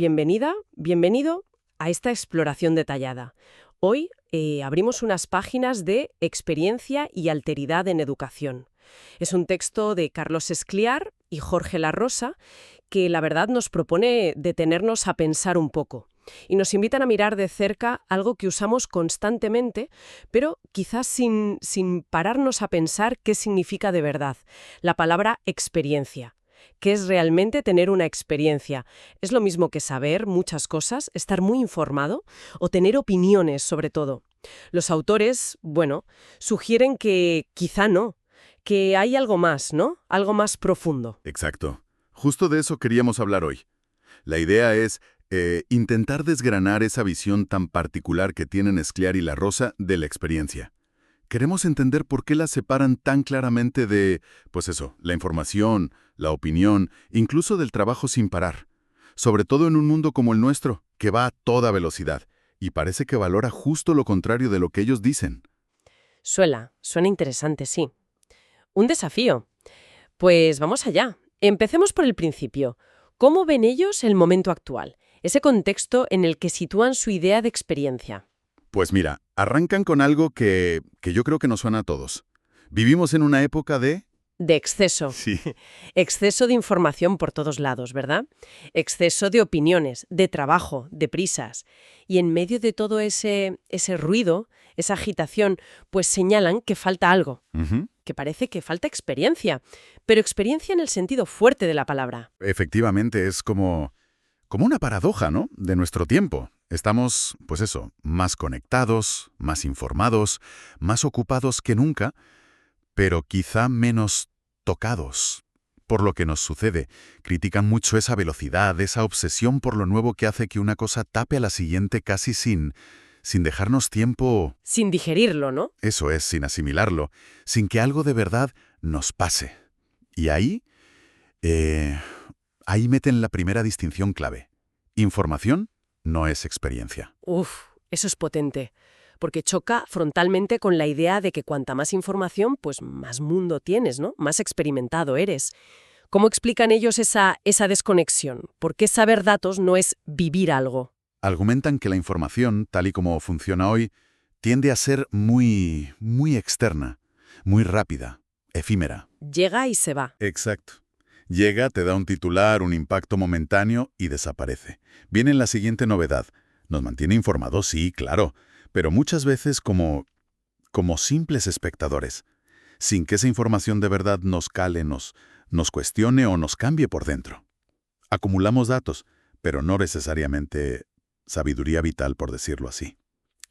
Bienvenida, bienvenido a esta exploración detallada. Hoy abrimos unas páginas de Experiencia y alteridad en educación. Es un texto de Carlos Escliar y Jorge Larrosa que la verdad nos propone detenernos a pensar un poco y nos invitan a mirar de cerca algo que usamos constantemente, pero quizás sin pararnos a pensar qué significa de verdad, la palabra experiencia. ¿Qué es realmente tener una experiencia? ¿Es lo mismo que saber muchas cosas, estar muy informado o tener opiniones sobre todo? Los autores, sugieren que quizá no, que hay algo más, ¿no? Algo más profundo. Exacto. Justo de eso queríamos hablar hoy. La idea es intentar desgranar esa visión tan particular que tienen Escliar y Larrosa de la experiencia. Queremos entender por qué la separan tan claramente de, la información, la opinión, incluso del trabajo sin parar. Sobre todo en un mundo como el nuestro, que va a toda velocidad, y parece que valora justo lo contrario de lo que ellos dicen. Suena interesante, sí. Un desafío. Pues vamos allá. Empecemos por el principio. ¿Cómo ven ellos el momento actual? Ese contexto en el que sitúan su idea de experiencia. Pues mira, arrancan con algo que yo creo que nos suena a todos. Vivimos en una época de... De exceso. Sí. Exceso de información por todos lados, ¿verdad? Exceso de opiniones, de trabajo, de prisas. Y en medio de todo ese ruido, esa agitación, pues señalan que falta algo, Ujú. que parece que falta experiencia, pero experiencia en el sentido fuerte de la palabra. Efectivamente, es como una paradoja, ¿no? De nuestro tiempo. Estamos, más conectados, más informados, más ocupados que nunca, pero quizá menos tocados por lo que nos sucede. Critican mucho esa velocidad, esa obsesión por lo nuevo que hace que una cosa tape a la siguiente casi sin dejarnos tiempo, Sin digerirlo, ¿no? eso es, sin asimilarlo, sin que algo de verdad nos pase. Y eh, ahí meten la primera distinción clave. Información no es experiencia. Uf, eso es potente, porque choca frontalmente con la idea de que cuanta más información, pues más mundo tienes, ¿no? Más experimentado eres. ¿Cómo explican ellos esa desconexión? ¿Por qué saber datos no es vivir algo? Argumentan que la información, tal y como funciona hoy, tiende a ser muy externa, muy rápida, efímera. Llega y se va. Exacto. Llega, te da un titular, un impacto momentáneo y desaparece. Viene la siguiente novedad. Nos mantiene informados, sí, claro, pero muchas veces como simples espectadores, sin que esa información de verdad nos cale, nos cuestione o nos cambie por dentro. Acumulamos datos, pero no necesariamente sabiduría vital, por decirlo así.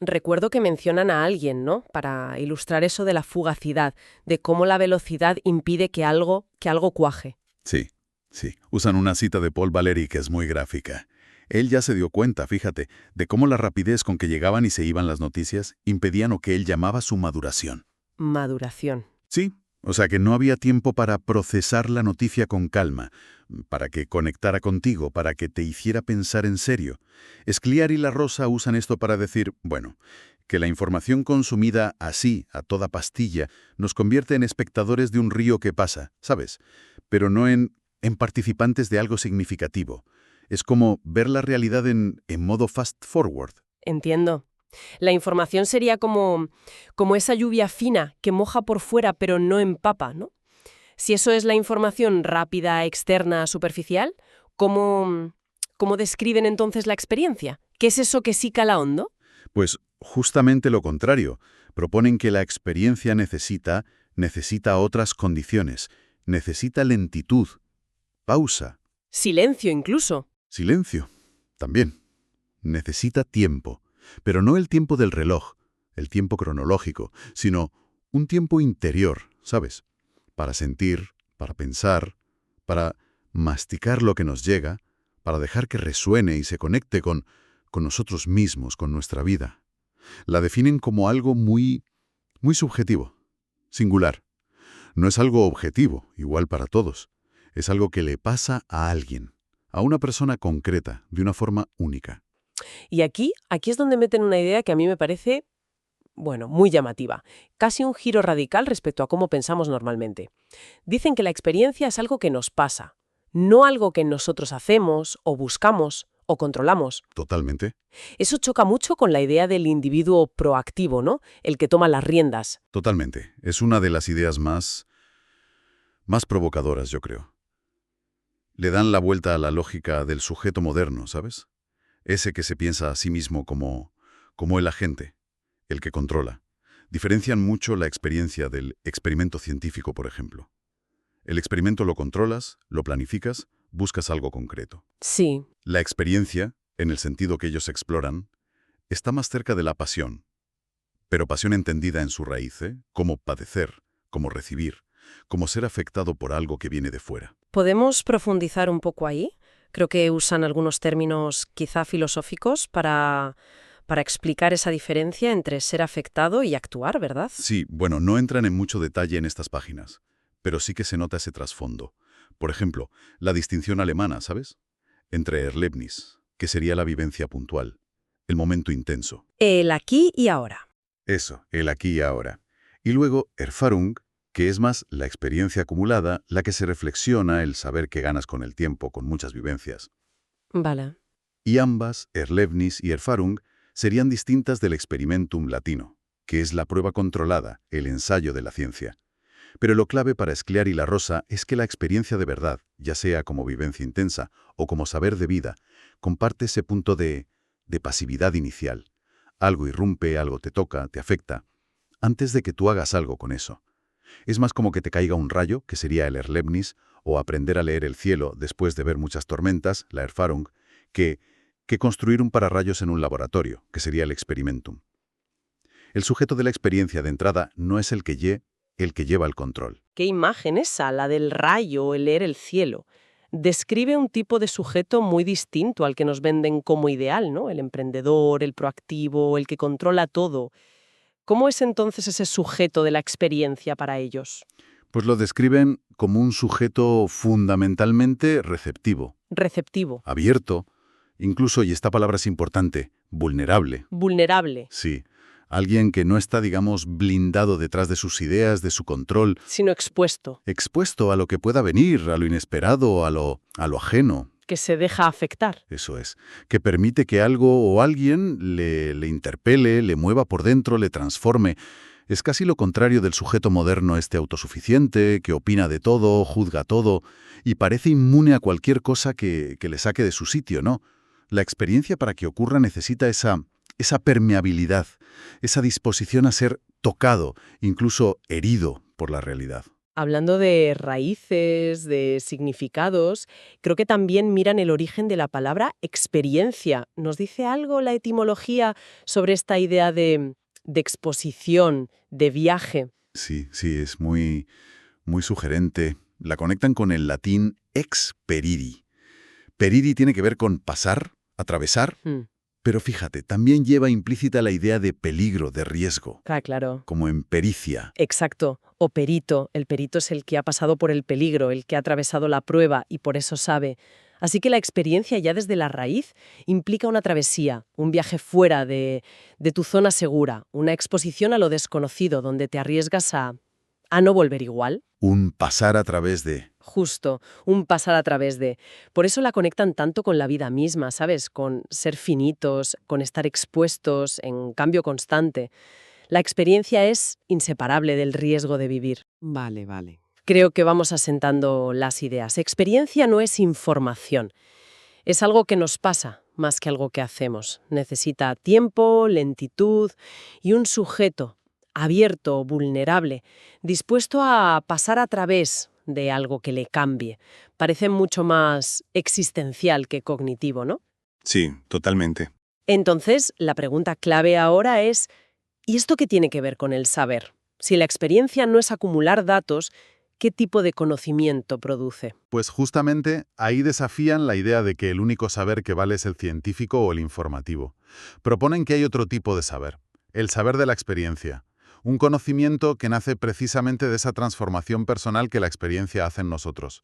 Recuerdo que mencionan a alguien, ¿no? Para ilustrar eso de la fugacidad, de cómo la velocidad impide que algo cuaje. Sí, sí. Usan una cita de Paul Valéry que es muy gráfica. Él ya se dio cuenta, fíjate, de cómo la rapidez con que llegaban y se iban las noticias impedían lo que él llamaba su maduración. Maduración. Sí, o sea que no había tiempo para procesar la noticia con calma, para que conectara contigo, para que te hiciera pensar en serio. Escliar y Larrosa usan esto para decir, que la información consumida así, a toda pastilla, nos convierte en espectadores de un río que pasa, ¿sabes? Pero no en participantes de algo significativo. Es como ver la realidad en modo fast forward. Entiendo. La información sería como esa lluvia fina que moja por fuera pero no empapa, ¿no? Si eso es la información rápida, externa, superficial, ¿cómo describen entonces la experiencia? ¿Qué es eso que sí cala hondo? Pues justamente lo contrario. Proponen que la experiencia necesita otras condiciones. Necesita lentitud, pausa, Silencio incluso. silencio, también. Necesita tiempo, pero no el tiempo del reloj, el tiempo cronológico, sino un tiempo interior, ¿sabes? Para sentir, para pensar, para masticar lo que nos llega, para dejar que resuene y se conecte con nosotros mismos, con nuestra vida. La definen como algo muy subjetivo, singular. No es algo objetivo, igual para todos. Es algo que le pasa a alguien, a una persona concreta, de una forma única. Y aquí es donde meten una idea que a mí me parece, muy llamativa. Casi un giro radical respecto a cómo pensamos normalmente. Dicen que la experiencia es algo que nos pasa, no algo que nosotros hacemos o buscamos o controlamos. Totalmente. Eso choca mucho con la idea del individuo proactivo, ¿no? El que toma las riendas. Totalmente. Es una de las ideas más provocadoras, yo creo. Le dan la vuelta a la lógica del sujeto moderno, ¿sabes? Ese que se piensa a sí mismo como el agente, el que controla. Diferencian mucho la experiencia del experimento científico, por ejemplo. El experimento lo controlas, lo planificas, buscas algo concreto. Sí, La experiencia, en el sentido que ellos exploran, está más cerca de la pasión, pero pasión entendida en su raíz, ¿eh? Como padecer, como recibir, como ser afectado por algo que viene de fuera. ¿podemos profundizar un poco ahí? Creo que usan algunos términos quizá filosóficos para explicar esa diferencia entre ser afectado y actuar, ¿verdad? Sí, bueno, no entran en mucho detalle en estas páginas, pero sí que se nota ese trasfondo. Por ejemplo, la distinción alemana, ¿sabes? Entre Erlebnis, que sería la vivencia puntual, el momento intenso. El aquí y ahora. Eso, el aquí y ahora. Y luego Erfahrung, que es más la experiencia acumulada, la que se reflexiona, el saber que ganas con el tiempo, con muchas vivencias. Vale. Y ambas, Erlebnis y Erfahrung, serían distintas del experimentum latino, que es la prueba controlada, el ensayo de la ciencia. Pero lo clave para Scliar y La Rosa es que la experiencia de verdad, ya sea como vivencia intensa o como saber de vida, comparte ese punto de pasividad inicial. Algo irrumpe, algo te toca, te afecta, antes de que tú hagas algo con eso. Es más como que te caiga un rayo, que sería el Erlebnis, o aprender a leer el cielo después de ver muchas tormentas, la Erfahrung, que construir un pararrayos en un laboratorio, que sería el experimentum. El sujeto de la experiencia de entrada no es el que lleva el control. ¿Qué imagen esa, la del rayo, el leer el cielo? Describe un tipo de sujeto muy distinto al que nos venden como ideal, ¿no? El emprendedor, el proactivo, el que controla todo. ¿Cómo es entonces ese sujeto de la experiencia para ellos? Pues lo describen como un sujeto fundamentalmente receptivo, Receptivo, abierto, incluso, y esta palabra es importante, vulnerable. vulnerable, Sí, alguien que no está, digamos, blindado detrás de sus ideas, de su control, sino expuesto, expuesto a lo que pueda venir, a lo inesperado, a lo ajeno. que se deja afectar. Eso es, que permite que algo o alguien le interpele, le mueva por dentro, le transforme. Es casi lo contrario del sujeto moderno autosuficiente, que opina de todo, juzga todo, y parece inmune a cualquier cosa que le saque de su sitio, ¿no? La experiencia para que ocurra necesita esa permeabilidad, esa disposición a ser tocado, incluso herido por la realidad. Hablando de raíces, de significados, creo que también miran el origen de la palabra experiencia. ¿Nos dice algo la etimología sobre esta idea de exposición, de viaje? Sí, sí, es muy sugerente. La conectan con el latín experiri. Periri tiene que ver con pasar, atravesar, Hmm, pero fíjate, también lleva implícita la idea de peligro, de riesgo, claro. como en pericia. Exacto. O perito. El perito es el que ha pasado por el peligro, el que ha atravesado la prueba y por eso sabe. Así que la experiencia ya desde la raíz implica una travesía, un viaje fuera de tu zona segura, una exposición a lo desconocido donde te arriesgas a no volver igual. Un pasar a través de... Justo, un pasar a través de. Por eso la conectan tanto con la vida misma, ¿sabes? Con ser finitos, con estar expuestos, en cambio constante. La experiencia es inseparable del riesgo de vivir. Vale, vale. Creo que vamos asentando las ideas. Experiencia no es información. Es algo que nos pasa más que algo que hacemos. Necesita tiempo, lentitud y un sujeto abierto, vulnerable, dispuesto a pasar a través de algo que le cambie. Parece mucho más existencial que cognitivo, ¿no? Sí, totalmente. Entonces, la pregunta clave ahora es, ¿y esto qué tiene que ver con el saber? Si la experiencia no es acumular datos, ¿qué tipo de conocimiento produce? Pues justamente ahí desafían la idea de que el único saber que vale es el científico o el informativo. Proponen que hay otro tipo de saber, el saber de la experiencia. Un conocimiento que nace precisamente de esa transformación personal que la experiencia hace en nosotros.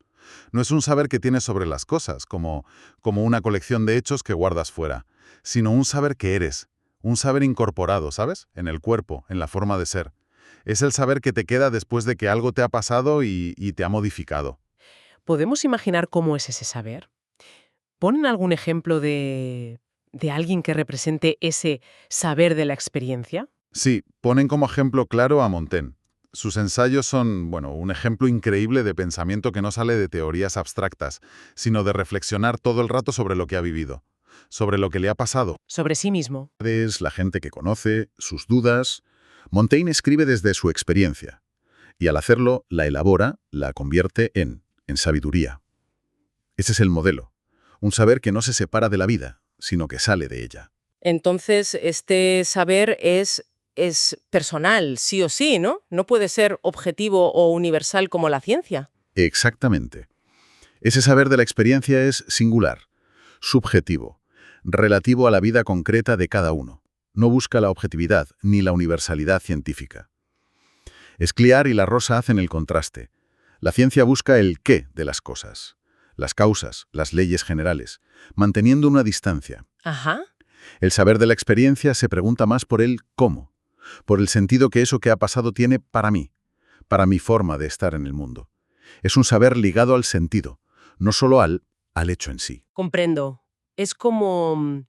No es un saber que tienes sobre las cosas, como una colección de hechos que guardas fuera, sino un saber que eres, un saber incorporado, ¿sabes? En el cuerpo, en la forma de ser. Es el saber que te queda después de que algo te ha pasado y te ha modificado. ¿Podemos imaginar cómo es ese saber? ¿Ponen algún ejemplo de alguien que represente ese saber de la experiencia? Sí, ponen como ejemplo claro a Montaigne. Sus ensayos son, un ejemplo increíble de pensamiento que no sale de teorías abstractas, sino de reflexionar todo el rato sobre lo que ha vivido, sobre lo que le ha pasado. Sobre sí mismo. Es la gente que conoce, sus dudas. Montaigne escribe desde su experiencia, y al hacerlo la elabora, la convierte en sabiduría. Ese es el modelo, un saber que no se separa de la vida, sino que sale de ella. Entonces, este saber es personal, sí o sí, ¿no? No puede ser objetivo o universal como la ciencia. Exactamente. Ese saber de la experiencia es singular, subjetivo, relativo a la vida concreta de cada uno. No busca la objetividad ni la universalidad científica. Scliar y La Rosa hacen el contraste. La ciencia busca el qué de las cosas, las causas, las leyes generales, manteniendo una distancia. Ajá. El saber de la experiencia se pregunta más por el cómo, por el sentido que eso que ha pasado tiene para mí, para mi forma de estar en el mundo. Es un saber ligado al sentido, no solo al hecho en sí. Comprendo. Es como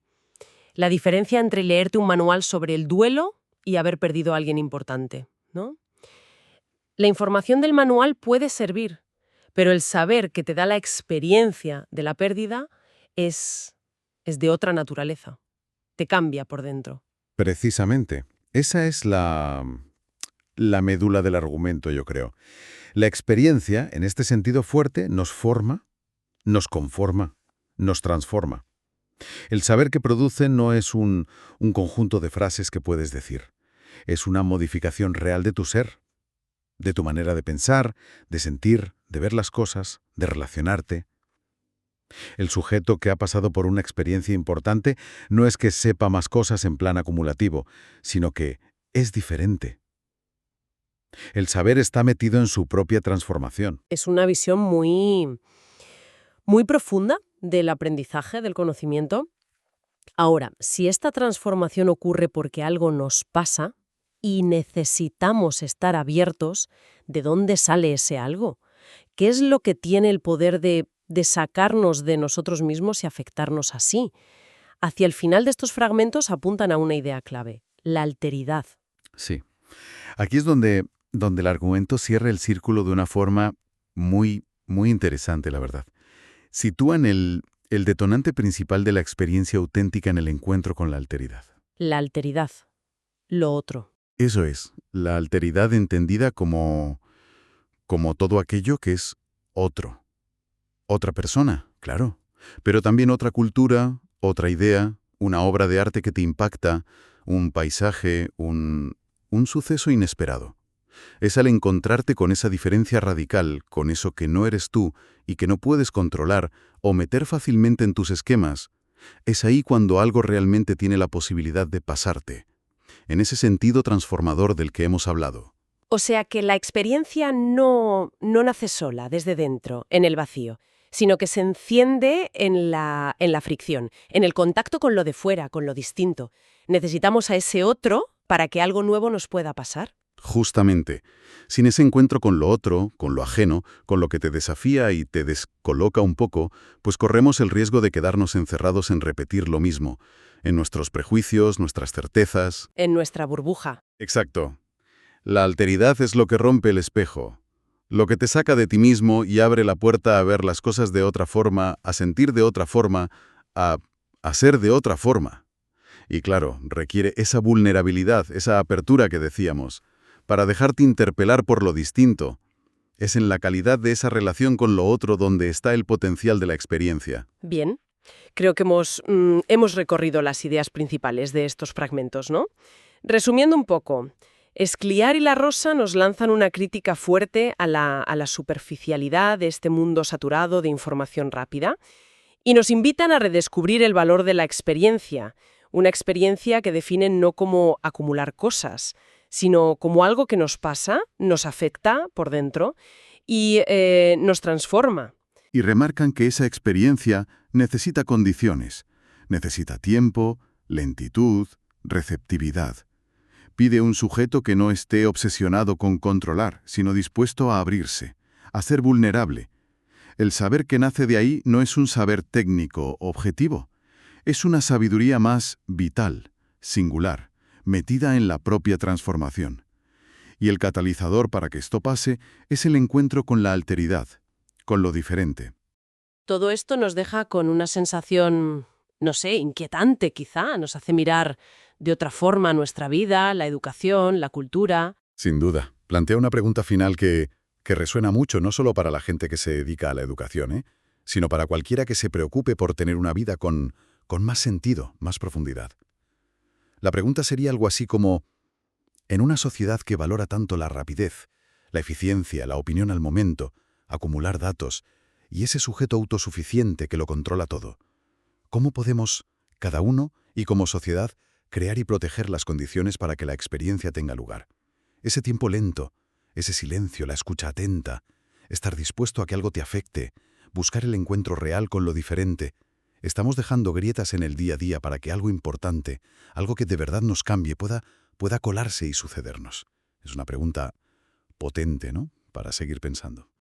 la diferencia entre leerte un manual sobre el duelo y haber perdido a alguien importante, ¿no? La información del manual puede servir, pero el saber que te da la experiencia de la pérdida es de otra naturaleza. Te cambia por dentro. Precisamente. Esa es la médula del argumento, yo creo. La experiencia, en este sentido fuerte, nos forma, nos conforma, nos transforma. El saber que produce no es un conjunto de frases que puedes decir. Es una modificación real de tu ser, de tu manera de pensar, de sentir, de ver las cosas, de relacionarte. El sujeto que ha pasado por una experiencia importante no es que sepa más cosas en plan acumulativo, sino que es diferente. El saber está metido en su propia transformación. Es una visión muy profunda del aprendizaje, del conocimiento. Ahora, si esta transformación ocurre porque algo nos pasa y necesitamos estar abiertos, ¿de dónde sale ese algo? ¿Qué es lo que tiene el poder de sacarnos de nosotros mismos y afectarnos así? Hacia el final de estos fragmentos apuntan a una idea clave, la alteridad. Sí. Aquí es donde el argumento cierra el círculo de una forma muy, muy interesante, la verdad. Sitúan el detonante principal de la experiencia auténtica en el encuentro con la alteridad. La alteridad, lo otro. Eso es, la alteridad entendida como todo aquello que es otro. Otra persona, claro, pero también otra cultura, otra idea, una obra de arte que te impacta, un paisaje, un suceso inesperado. Es al encontrarte con esa diferencia radical, con eso que no eres tú y que no puedes controlar o meter fácilmente en tus esquemas, es ahí cuando algo realmente tiene la posibilidad de pasarte, en ese sentido transformador del que hemos hablado. O sea que la experiencia no nace sola, desde dentro, en el vacío, sino que se enciende en la fricción, en el contacto con lo de fuera, con lo distinto. Necesitamos a ese otro para que algo nuevo nos pueda pasar. Justamente, sin ese encuentro con lo otro, con lo ajeno, con lo que te desafía y te descoloca un poco, pues corremos el riesgo de quedarnos encerrados en repetir lo mismo, en nuestros prejuicios, nuestras certezas. En nuestra burbuja. Exacto. La alteridad es lo que rompe el espejo, lo que te saca de ti mismo y abre la puerta a ver las cosas de otra forma, a sentir de otra forma, a ser de otra forma. Y claro, requiere esa vulnerabilidad, esa apertura que decíamos, para dejarte interpelar por lo distinto. Es en la calidad de esa relación con lo otro donde está el potencial de la experiencia. Bien. Creo que hemos recorrido las ideas principales de estos fragmentos, ¿no? Resumiendo un poco, Scliar y La Rosa nos lanzan una crítica fuerte a la superficialidad de este mundo saturado de información rápida y nos invitan a redescubrir el valor de la experiencia, una experiencia que definen no como acumular cosas, sino como algo que nos pasa, nos afecta por dentro y nos transforma. Y remarcan que esa experiencia necesita condiciones, necesita tiempo, lentitud, receptividad. Pide un sujeto que no esté obsesionado con controlar, sino dispuesto a abrirse, a ser vulnerable. El saber que nace de ahí no es un saber técnico, objetivo. Es una sabiduría más vital, singular, metida en la propia transformación. Y el catalizador para que esto pase es el encuentro con la alteridad, con lo diferente. Todo esto nos deja con una sensación, no sé, inquietante quizá, nos hace mirar de otra forma nuestra vida, la educación, la cultura. Sin duda. Plantea una pregunta final que resuena mucho no solo para la gente que se dedica a la educación, sino para cualquiera que se preocupe por tener una vida con más sentido, más profundidad. La pregunta sería algo así como, en una sociedad que valora tanto la rapidez, la eficiencia, la opinión al momento, acumular datos, y ese sujeto autosuficiente que lo controla todo, ¿cómo podemos, cada uno y como sociedad, crear y proteger las condiciones para que la experiencia tenga lugar? Ese tiempo lento, ese silencio, la escucha atenta, estar dispuesto a que algo te afecte, buscar el encuentro real con lo diferente. Estamos dejando grietas en el día a día para que algo importante, algo que de verdad nos cambie, pueda colarse y sucedernos. Es una pregunta potente, ¿no?, para seguir pensando.